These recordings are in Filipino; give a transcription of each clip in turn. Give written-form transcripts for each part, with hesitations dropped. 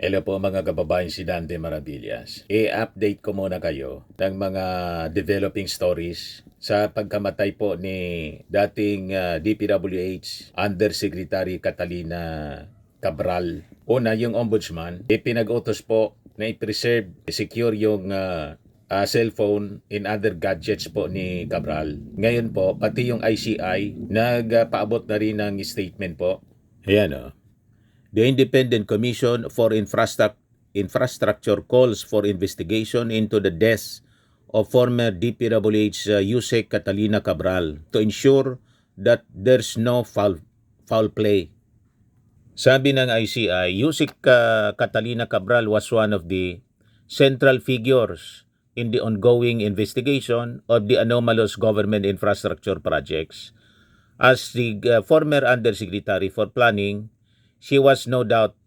Hello po mga kababayan, si Dante Maravillas. I-update ko muna kayo ng mga developing stories sa pagkamatay po ni dating DPWH Undersecretary Catalina Cabral. Una, yung ombudsman, ipinag-utos po na i-preserve, secure yung cellphone and other gadgets po ni Cabral. Ngayon po, pati yung ICI, nagpaabot na rin ng statement po. Ayan o. The Independent Commission for Infrastructure calls for investigation into the deaths of former DPWH Yusek Catalina Cabral to ensure that there's no foul play. Sabi ng ICI, Yusek Catalina Cabral was one of the central figures in the ongoing investigation of the anomalous government infrastructure projects. As the former Undersecretary for Planning, she was no doubt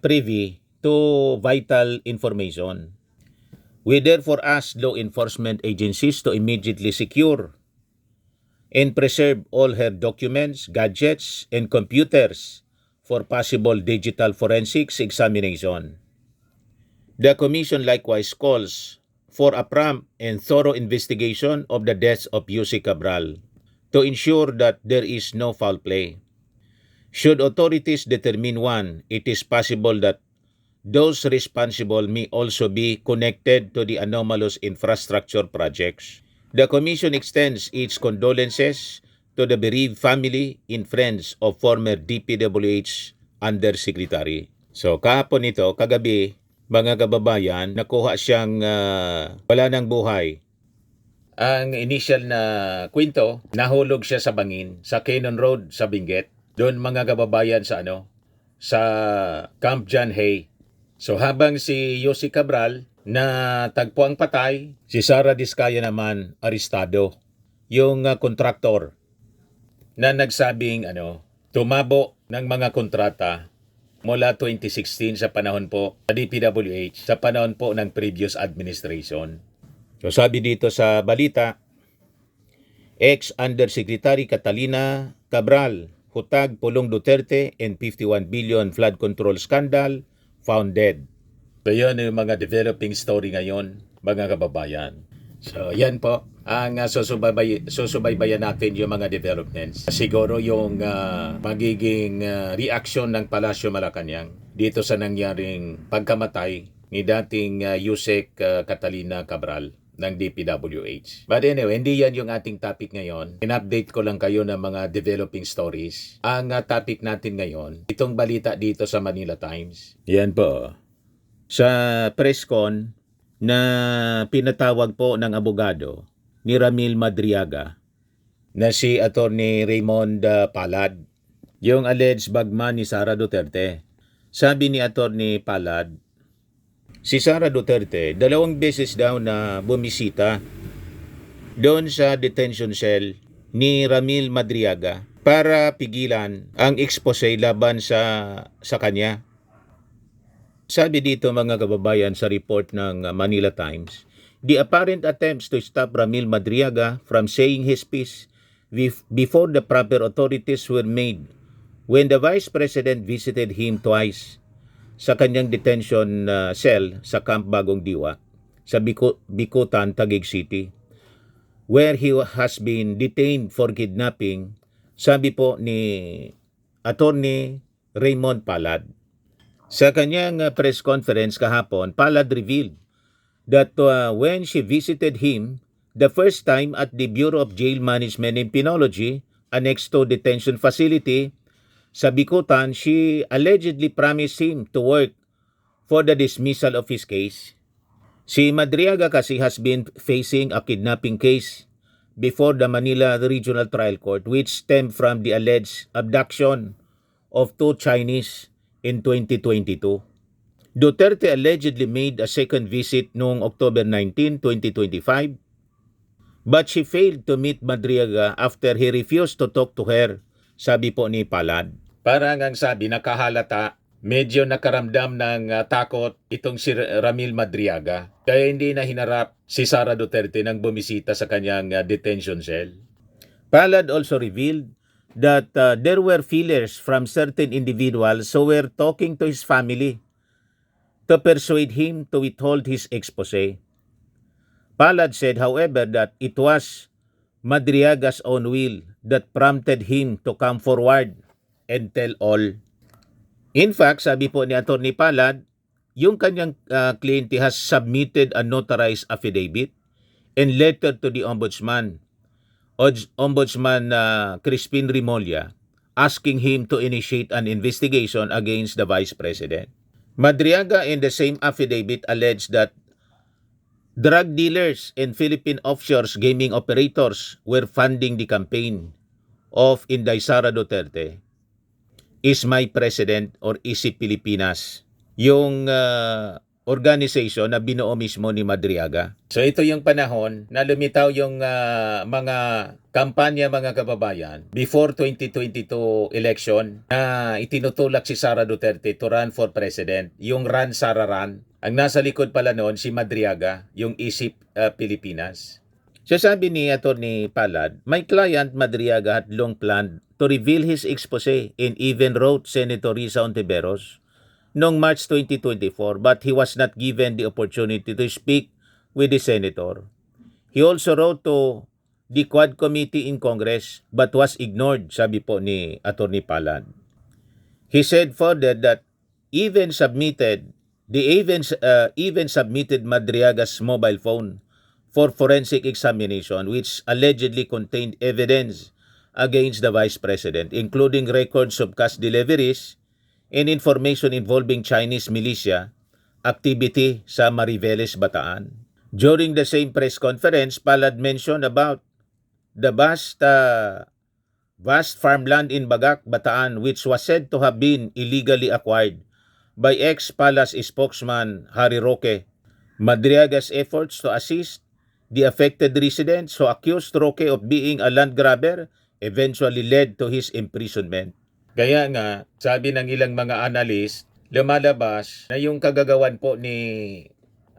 privy to vital information. We therefore ask law enforcement agencies to immediately secure and preserve all her documents, gadgets, and computers for possible digital forensics examination. The Commission likewise calls for a prompt and thorough investigation of the deaths of Yusek Cabral to ensure that there is no foul play. Should authorities determine one, it is possible that those responsible may also be connected to the anomalous infrastructure projects. The Commission extends its condolences to the bereaved family and friends of former DPWH Undersecretary. So kahapon ito, kagabi, mga kababayan, nakuha siyang wala ng buhay. Ang initial na kwento, nahulog siya sa bangin sa Cannon Road sa Benguet. Doon mga kababayan sa sa Camp John Hay. So habang si Yusek Cabral na tagpuang patay, si Sara Diskaya naman arestado. Yung kontraktor na nagsabing tumabo ng mga kontrata mula 2016 sa panahon po sa DPWH, sa panahon po ng previous administration. So sabi dito sa balita, ex-Undersecretary Catalina Cabral, hutag Pulong Duterte and 51 billion flood control scandal, found dead. So yun yung mga developing story ngayon, mga kababayan. So yan po, ang susubaybayan natin yung mga developments. Siguro yung magiging reaction ng Palasyo Malacanang dito sa nangyaring pagkamatay ni dating Yusek Catalina Cabral ng DPWH. But anyway, hindi yan yung ating topic ngayon. In-update ko lang kayo ng mga developing stories. Ang topic natin ngayon, itong balita dito sa Manila Times. Yan po. Sa press con na pinatawag po ng abogado ni Ramil Madriaga na si Attorney Raymond Palad, yung alleged bagman ni Sara Duterte. Sabi ni Attorney Palad, si Sara Duterte, 2 beses daw na bumisita doon sa detention cell ni Ramil Madriaga para pigilan ang expose laban sa kanya. Sabi dito mga kababayan sa report ng Manila Times, the apparent attempts to stop Ramil Madriaga from saying his piece before the proper authorities were made when the Vice President visited him twice sa kanyang detention cell sa Camp Bagong Diwa sa Bicutan, Taguig City, where he has been detained for kidnapping, sabi po ni Attorney Raymond Palad. Sa kanyang press conference kahapon, Palad revealed that when she visited him the first time at the Bureau of Jail Management and Penology, annexed to detention facility sa Bicutan, she allegedly promised him to work for the dismissal of his case. Si Madriaga kasi has been facing a kidnapping case before the Manila Regional Trial Court, which stemmed from the alleged abduction of 2 Chinese in 2022. Duterte allegedly made a second visit noong October 19, 2025, but she failed to meet Madriaga after he refused to talk to her, sabi po ni Palad. Parang ang sabi, nakahalata, medyo nakaramdam ng takot itong si Ramil Madriaga. Kaya hindi na hinarap si Sara Duterte nang bumisita sa kanyang detention cell. Palad also revealed that there were feelers from certain individuals who were talking to his family to persuade him to withhold his expose. Palad said, however, that it was Madriaga's own will that prompted him to come forward and tell all. In fact, sabi po ni Atty. Palad, yung kanyang kliyente has submitted a notarized affidavit and letter to the Ombudsman, Ombudsman Crispin Rimolya, asking him to initiate an investigation against the Vice President. Madriaga in the same affidavit alleged that drug dealers and Philippine offshore gaming operators were funding the campaign of Inday Sara Duterte. Is My President or Isip Pilipinas, yung organization na binuo mismo ni Madriaga. So ito yung panahon na lumitaw yung mga kampanya mga kababayan before 2022 election na itinutulak si Sara Duterte to run for president. Yung Run Sara Run. Ang nasa likod pala noon si Madriaga, yung Isip Pilipinas. So sabi ni Atty. Palad, my client Madriaga had long planned to reveal his expose and even wrote Senator Risa Ontiveros noong March 2024 but he was not given the opportunity to speak with the senator. He also wrote to the Quad Committee in Congress but was ignored, sabi po ni Atty. Palad. He said further that even submitted Madriaga's mobile phone for forensic examination which allegedly contained evidence against the Vice President, including records of cash deliveries and information involving Chinese militia activity sa Mariveles, Bataan. During the same press conference, Palad mentioned about the vast farmland in Bagak, Bataan, which was said to have been illegally acquired by ex-Palace spokesman Harry Roque. Madriaga's efforts to assist the affected residents who accused Roque of being a land grabber eventually led to his imprisonment. Kaya nga, sabi ng ilang mga analyst, lumalabas na yung kagagawan po ni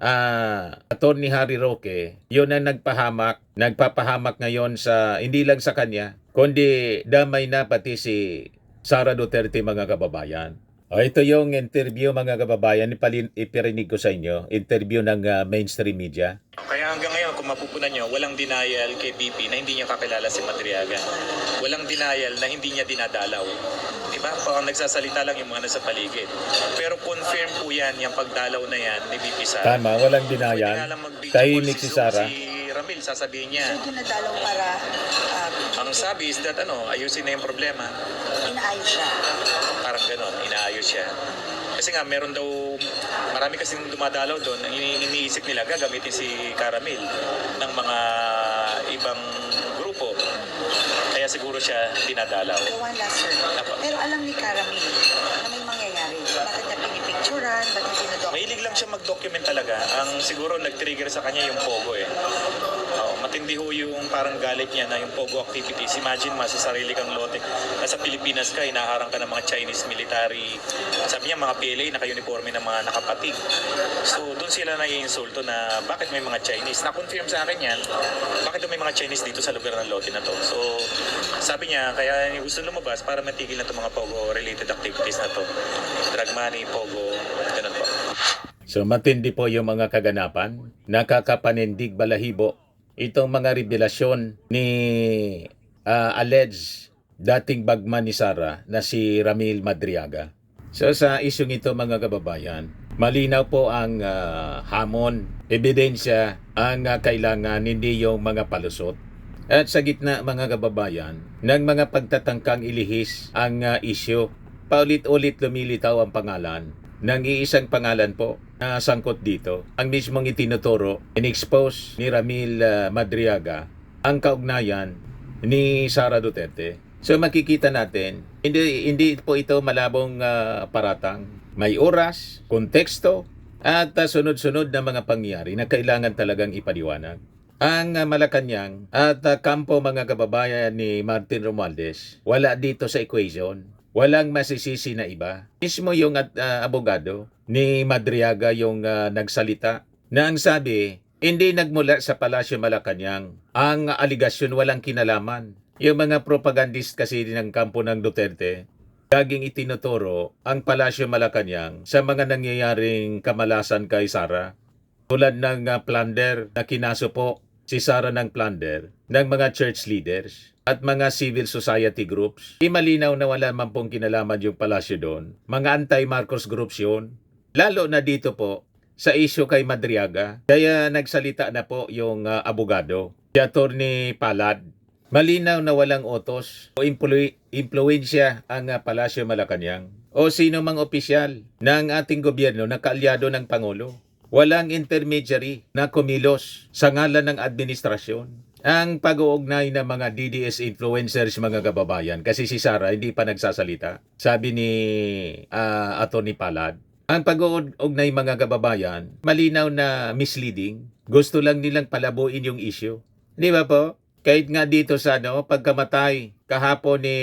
Atty. Harry Roque, yun ang nagpapahamak ngayon sa, hindi lang sa kanya, kundi damay na pati si Sara Duterte mga kababayan. Ito yung interview mga kababayan, ipirinig ko sa inyo, interview ng mainstream media. Kaya hanggang ngayon, kung mapupunan nyo, walang denial kay BP na hindi niya kakilala si Madriaga. Walang denial na hindi niya dinadalaw. Diba? Parang nagsasalita lang yung mga nasa paligid. Pero confirm po yan, yung pagdalaw na yan ni BP Sara. Tama, walang denial. Tahimik si Sara. Si Ramil, sasabihin niya. So, dinadalaw para... ang sabi is that ayusin na yung problema. Inaayos siya. Parang ganon, inaayos siya. Kasi nga, meron daw, marami kasing dumadalaw doon, ang iniisip nila, gagamitin si Caramil ng mga ibang grupo. Kaya siguro siya dinadalaw. One last, sir. Pero alam ni Caramil na may mangyayari. Bakit niya pinipicturan? Bakit niya pinadocument? Mahilig lang siya mag-document talaga. Ang siguro nag-trigger sa kanya yung Pogo eh. Matindi ho yung parang galit niya na yung Pogo activities. Imagine mo, sa sarili kang lote. Nasa Pilipinas ka, inaharang ka ng mga Chinese military. Sabi niya, mga PLA, naka-uniforme ng mga nakapatig. So, doon sila nai-insulto na bakit may mga Chinese. Na-confirm sa akin yan, bakit may mga Chinese dito sa lugar ng lote na to. So, sabi niya, kaya gusto lumabas para matigil na itong mga Pogo-related activities na to. Drug money, Pogo, ganun po. So matindi po yung mga kaganapan, nakakapanindig balahibo itong mga revelasyon ni alleged dating bagman ni Sara na si Ramil Madriaga. So sa isyong ito mga kababayan, malinaw po ang hamon, ebidensya ang kailangan, hindi yung mga palusot. At sa gitna mga kababayan ng mga pagtatangkang ilihis ang isyu, paulit-ulit lumilitaw ang pangalan ng iisang pangalan po na sangkot dito. Ang mismong itinuturo, in-expose ni Ramil Madriaga ang kaugnayan ni Sara Duterte. So makikita natin, hindi po ito malabong paratang. May oras, konteksto, at sunod-sunod na mga pangyayari na kailangan talagang ipaliwanag. Ang Malacanang at kampo mga kababayan ni Martin Romualdez, wala dito sa equation. Walang masisisi na iba. Mismo yung abogado ni Madriaga yung nagsalita na ang sabi, hindi nagmula sa Palasyo Malacanang. Ang aligasyon walang kinalaman Yung mga propagandist kasi ng kampo ng Duterte, laging itinuturo ang Palasyo Malacanang sa mga nangyayaring kamalasan kay Sara. Tulad ng plunder na kinaso po si Sara ng plunder ng mga church leaders at mga civil society groups. Di malinaw na wala man pong kinalaman yung Palasyo doon. Mga anti-Marcos groups yun. Lalo na dito po sa issue kay Madriaga. Kaya nagsalita na po yung abogado, si Atty. Palad. Malinaw na walang utos o impluensya ang Palasyo Malacanang o sino mang opisyal ng ating gobyerno na kaalyado ng Pangulo. Walang intermediary na kumilos sa ngalan ng administrasyon. Ang pag-uugnay ng mga DDS influencers mga kababayan, kasi si Sara hindi pa nagsasalita. Sabi ni Atty. Palad, ang pag-uugnay mga kababayan, malinaw na misleading. Gusto lang nilang palabuin yung issue. Di ba po? Kahit nga dito sa pagkamatay kahapon ni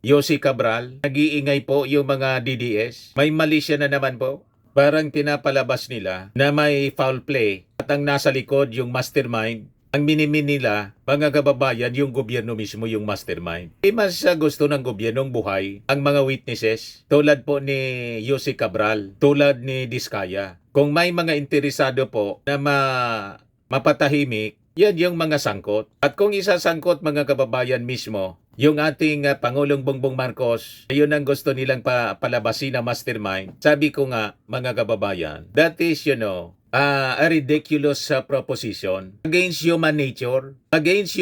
Yossi Cabral, nag-iingay po yung mga DDS. May mali siya na naman po. Parang pinapalabas nila na may foul play at ang nasa likod yung mastermind. Ang minimin nila, mga kababayan, yung gobyerno mismo yung mastermind. Mas gusto ng gobyernong buhay ang mga witnesses tulad po ni Yossi Cabral, tulad ni Diskaya. Kung may mga interesado po na mapatahimik, yan yung mga sangkot. At kung isasangkot mga kababayan mismo, yung ating Pangulong Bongbong Marcos, yun ang gusto nilang palabasin na mastermind. Sabi ko nga mga kababayan, that is a ridiculous proposition against human nature, against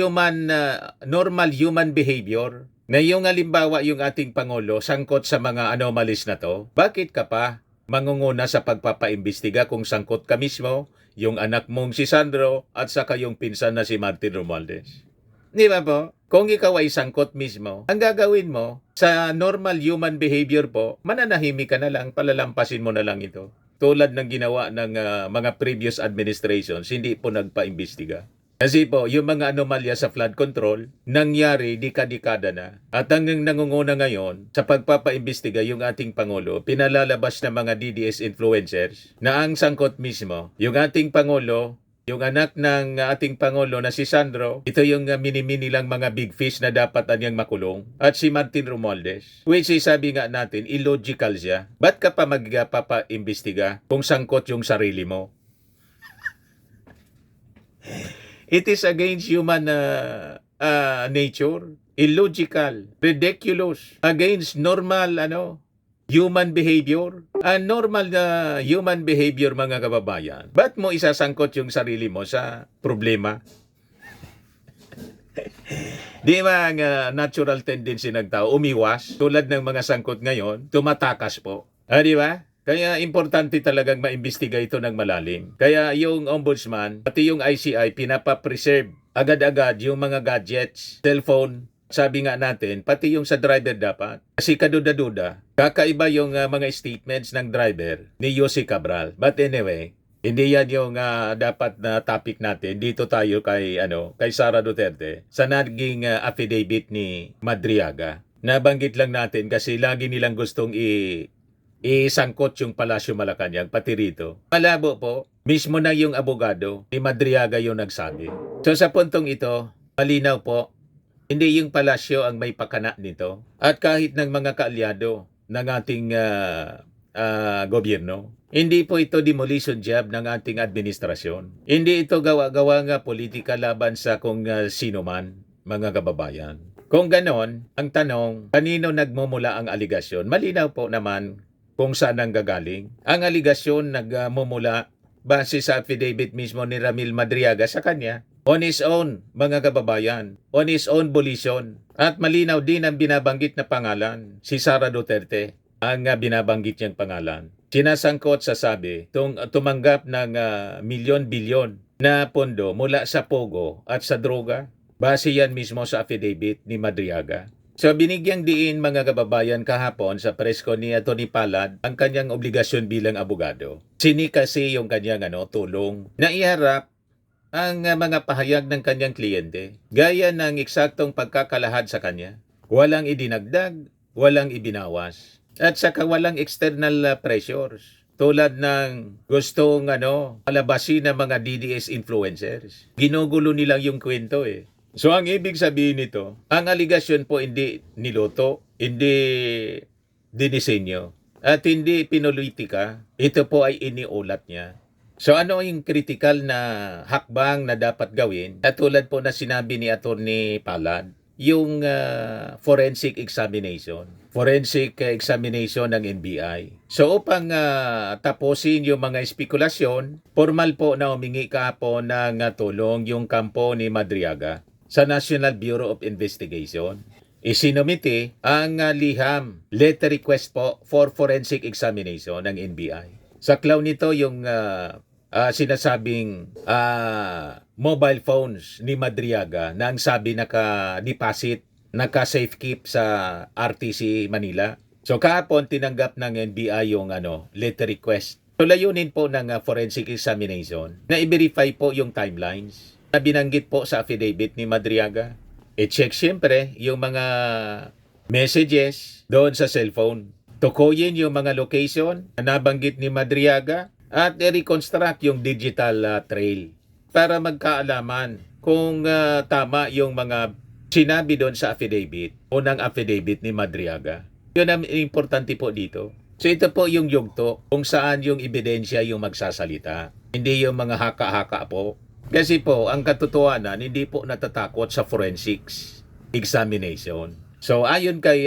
normal human behavior. Ngayong halimbawa yung ating Pangulo sangkot sa mga anomalies na to, bakit ka pa mangunguna sa pagpapaimbestiga kung sangkot ka mismo, yung anak mong si Sandro at saka yung pinsan na si Martin Romualdez? Di ba po? Kung ikaw ay sangkot mismo, ang gagawin mo sa normal human behavior po, mananahimik ka na lang, palalampasin mo na lang ito. Tulad ng ginawa ng mga previous administrations, hindi po nagpa-imbestiga. Kasi po, yung mga anomalya sa flood control, nangyari dekada na. At ang nangunguna ngayon, sa pagpapaimbestiga yung ating Pangulo, pinalalabas ng mga DDS influencers na ang sangkot mismo, yung ating Pangulo, yung anak ng ating Pangulo na si Sandro, ito yung mini-mini lang mga big fish na dapat anyang makulong. At si Martin Romualdez, which is sabi nga natin, illogical siya. Ba't ka pa magpapaimbestiga kung sangkot yung sarili mo? It is against human nature, illogical, ridiculous, against normal human behavior. Normal na human behavior mga kababayan. Ba't mo isasangkot yung sarili mo sa problema? Di ba ang natural tendency ng tao umiwas? Tulad ng mga sangkot ngayon, tumatakas po. Di ba? Kaya importante talagang maimbestiga ito ng malalim. Kaya yung ombudsman, pati yung ICI, pinapa-preserve agad-agad yung mga gadgets, cellphone. Sabi nga natin, pati yung sa driver dapat. Kasi kaduda-duda, kakaiba yung mga statements ng driver ni Yossi Cabral. But anyway, hindi yan yung dapat na topic natin. Dito tayo kay Sara Duterte sa naging affidavit ni Madriaga. Nabanggit lang natin kasi lagi nilang gustong isangkot yung Palasyo Malacanang pati rito. Malabo po, mismo na yung abogado ni Madriaga yung nagsabi. So sa puntong ito, malinaw po, hindi yung Palasyo ang may pakana nito. At kahit ng mga kaalyado ng ating gobyerno, hindi po ito demolition job ng ating administrasyon. Hindi ito gawa-gawa nga politika laban sa kung sino man, mga kababayan. Kung ganon, ang tanong, kanino nagmumula ang aligasyon? Malinaw po naman kung saan ang gagaling. Ang aligasyon nagmumula base sa affidavit mismo ni Ramil Madriaga sa kanya. On his own, mga kababayan. On his own volition. At malinaw din ang binabanggit na pangalan. Si Sara Duterte ang binabanggit niyang pangalan. Sinasangkot sa sabi, tumanggap ng milyon-bilyon na pondo mula sa Pogo at sa droga. Base yan mismo sa affidavit ni Madriaga. So binigyang diin mga kababayan kahapon sa presko ni Atty. Palad ang kanyang obligasyon bilang abogado. Sinikasi yung kanyang tulong na iharap ang mga pahayag ng kanyang kliyente gaya ng eksaktong pagkakalahad sa kanya. Walang idinagdag, walang ibinawas. At saka walang external pressures tulad ng gustong palabasin ng mga DDS influencers. Ginugulo nilang yung kwento So ang ibig sabihin nito, ang aligasyon po hindi niloto, hindi dinisenyo, at hindi pinulitika. Ito po ay iniulat niya. So ano yung critical na hakbang na dapat gawin? Katulad po na sinabi ni Attorney Palad, yung forensic examination. Forensic examination ng NBI. So upang tapusin yung mga espekulasyon, formal po na humingi kahapon ng tulong yung kampo ni Madriaga sa National Bureau of Investigation. Isinumite ang liham, letter request po for forensic examination ng NBI. Sa klaw nito yung sinasabing mobile phones ni Madriaga na ang sabi naka-deposit, naka-safe keep sa RTC Manila. So kahapon tinanggap ng NBI yung letter request. So layunin po ng forensic examination na i-verify po yung timelines na binanggit po sa affidavit ni Madriaga. I-check siyempre yung mga messages doon sa cellphone. Tukuyin yung mga location na nabanggit ni Madriaga at i-reconstruct yung digital trail para magkaalaman kung tama yung mga sinabi doon sa affidavit o ng affidavit ni Madriaga. Yun ang importante po dito. So ito po yung yugto kung saan yung ebidensya yung magsasalita. Hindi yung mga haka-haka po. Kasi po, ang katotohanan, hindi po natatakot sa forensics examination. So ayon kay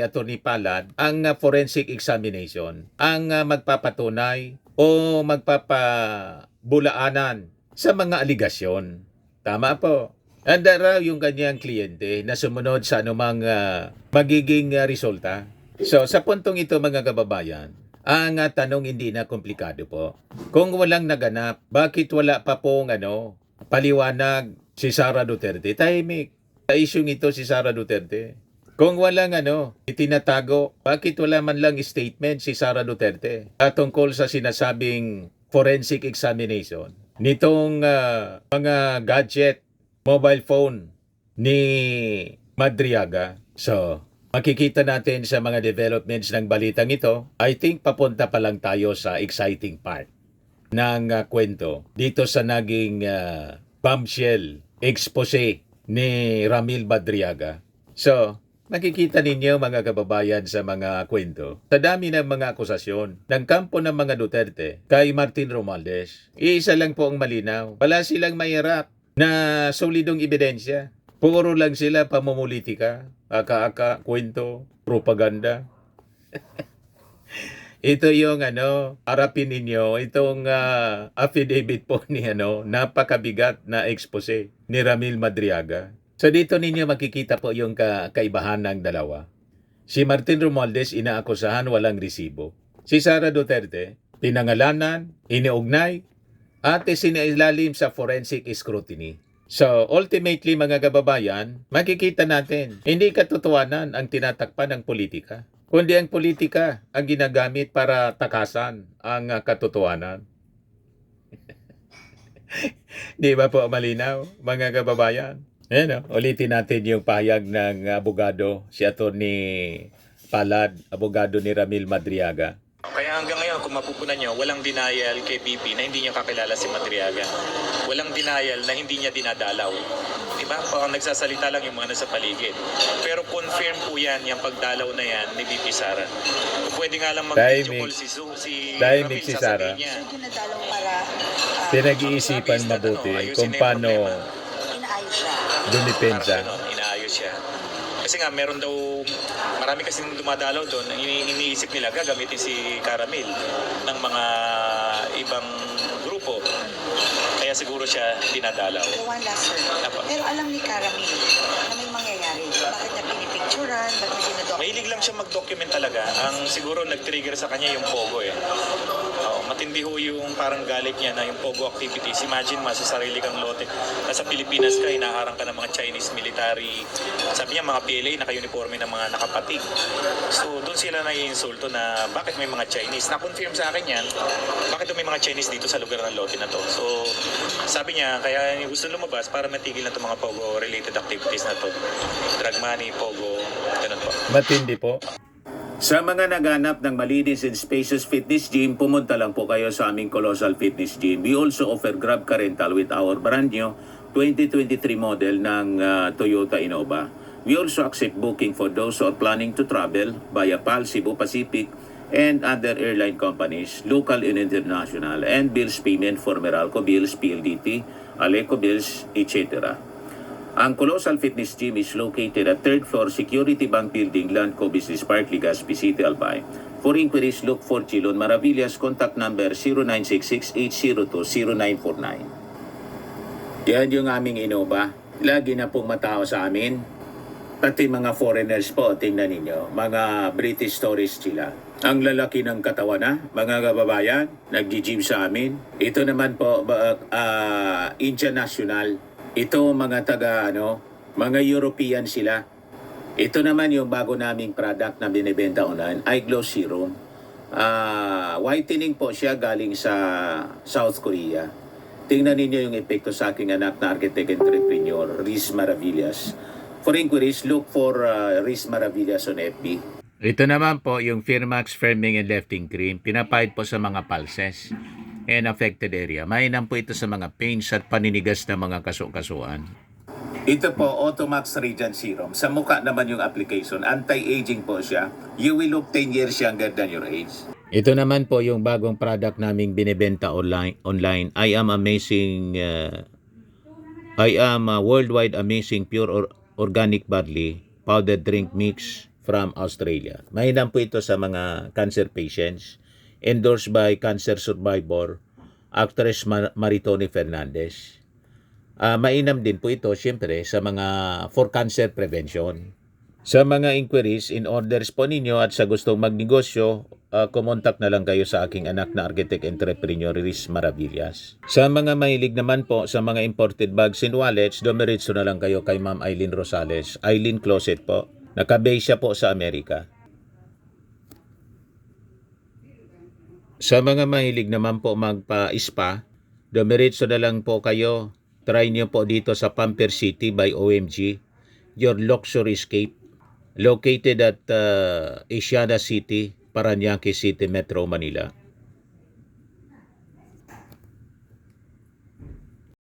Attorney Palad, ang forensic examination ang magpapatunay o magpapabulaanan sa mga aligasyon. Tama po. Handa raw yung kanyang kliyente na sumunod sa anumang magiging resulta. So sa puntong ito mga kababayan, ang tanong hindi na komplikado po. Kung walang naganap, bakit wala pa pong paliwanag si Sara Duterte? Tahimik. Sa isyung ito si Sara Duterte. Kung walang itinatago, bakit wala man lang statement si Sara Duterte tungkol sa sinasabing forensic examination nitong mga gadget, mobile phone ni Madriaga? So, makikita natin sa mga developments ng balitang ito, I think papunta pa lang tayo sa exciting part ng kwento dito sa naging bombshell expose ni Ramil Madriaga. So, makikita ninyo mga kababayan sa mga kwento, sa dami ng mga akusasyon ng kampo ng mga Duterte kay Martin Romualdez, iisa lang po ang malinaw. Wala silang mahirap na solidong ebidensya. Puro lang sila pamumulitika, aka-aka, kwento, propaganda. Ito yung harapin ninyo, itong affidavit po ni napakabigat na expose ni Ramil Madriaga. So dito ninyo makikita po yung kaibahan ng dalawa. Si Martin Romualdez inaakusahan walang resibo. Si Sara Duterte, pinangalanan, iniugnay, at isinailalim sa forensic scrutiny. So, ultimately mga kababayan, makikita natin, hindi katotohanan ang tinatakpan ng politika, kundi ang politika ang ginagamit para takasan ang katotohanan. Di ba po malinaw, mga kababayan? Ulitin natin yung pahayag ng abogado, si Attorney Palad, abogado ni Ramil Madriaga. Kaya hanggang ngayon, kung mapupunan nyo, walang denial kay BP na hindi niya kakilala si Madriaga. Walang denial na hindi niya dinadalaw. Diba? Parang nagsasalita lang yung mga nasa paligid. Pero confirm po yan, yung pagdalaw na yan ni BP Sara. Kung pwede nga lang mag-video call si Ramil, Si Sara. niya. So, dinadalaw para Pinag-iisipan mabuti kung paano inaayos siya. dumipensa. Parang ganun, inaayos siya. Kasi nga, meron daw, marami kasi dumadalaw doon, iniisip nila gagamitin si Caramel ng mga ibang grupo. Kaya siguro siya dinadalaw. So, one last sir. Apo. Pero alam ni Caramel na may mangyayari. Bakit niya pinipicturan? Bakit niya dinadocument? Mahilig lang siya mag-document talaga. Ang siguro nag-trigger sa kanya yung Pogo eh. Matindi ho yung parang galit niya na yung Pogo activities. Imagine sa sarili kang lote. Nasa Pilipinas ka, hinaharang ka ng mga Chinese military. Sabi niya, mga PLA, naka-uniforme ng mga nakapatig. So, doon sila nai-insulto na bakit may mga Chinese. Na-confirm sa akin yan, bakit may mga Chinese dito sa lugar ng lote na to. So, sabi niya, kaya gusto lumabas para matigil na itong mga Pogo-related activities na to. Drug money, Pogo, ganun po. Matindi po. Sa mga naghanap ng malinis and spacious fitness gym, pumunta lang po kayo sa aming Colossal Fitness Gym. We also offer Grab Car Rental with our brand new 2023 model ng Toyota Innova. We also accept booking for those who are planning to travel via PAL, Cebu Pacific, and other airline companies, local and international, and bills payment for Meralco Bills, PLDT, Aleco Bills, etc. Ang Colossal Fitness Gym is located at 3rd floor Security Bank Building, Landco Business Park, Legazpi City, Albay. For inquiries, look for Chilon Maravillas. Contact number 0966-802-0949. Yan yung aming Innova. Lagi na pong matao sa amin. Pati mga foreigners po, tingnan ninyo. Mga British tourists sila. Ang lalaki ng katawan na, mga kababayan, nag-gym sa amin. Ito naman po, international. Ito mga mga European sila. Ito naman yung bago naming product na binibenta online, Eye Glow Serum. Whitening po siya galing sa South Korea. Tingnan ninyo yung epekto sa aking anak na architect entrepreneur, Riz Maravillas. For inquiries, look for Riz Maravillas on FB. Ito naman po yung Firmax Firming and Lifting Cream. Pinapahid po sa mga pulses and affected area. Mainam po ito sa mga pains at paninigas na mga kaso-kasuan. Ito po, Automax Radiant Serum. Sa mukha naman yung application. Anti-aging po siya. You will look 10 years younger than your age. Ito naman po yung bagong product naming binibenta online. I am worldwide amazing pure organic barley powdered drink mix from Australia. Mainam po ito sa mga cancer patients. Endorsed by cancer survivor, actress Maritone Fernandez. Mainam din po ito, siyempre, sa mga for cancer prevention. Sa mga inquiries, in orders po ninyo at sa gustong magnegosyo, kumontak na lang kayo sa aking anak na architect entrepreneur, Riz Maravillas. Sa mga mahilig naman po sa mga imported bags and wallets, dumiretso na lang kayo kay Ma'am Eileen Rosales. Eileen Closet po. Nakabase siya po sa Amerika. Sa mga mahilig naman po magpa-spa, dumiretso na lang po kayo. Try nyo po dito sa Pamper City by OMG, your luxury escape, located at Asiana City, Parañaque City, Metro Manila.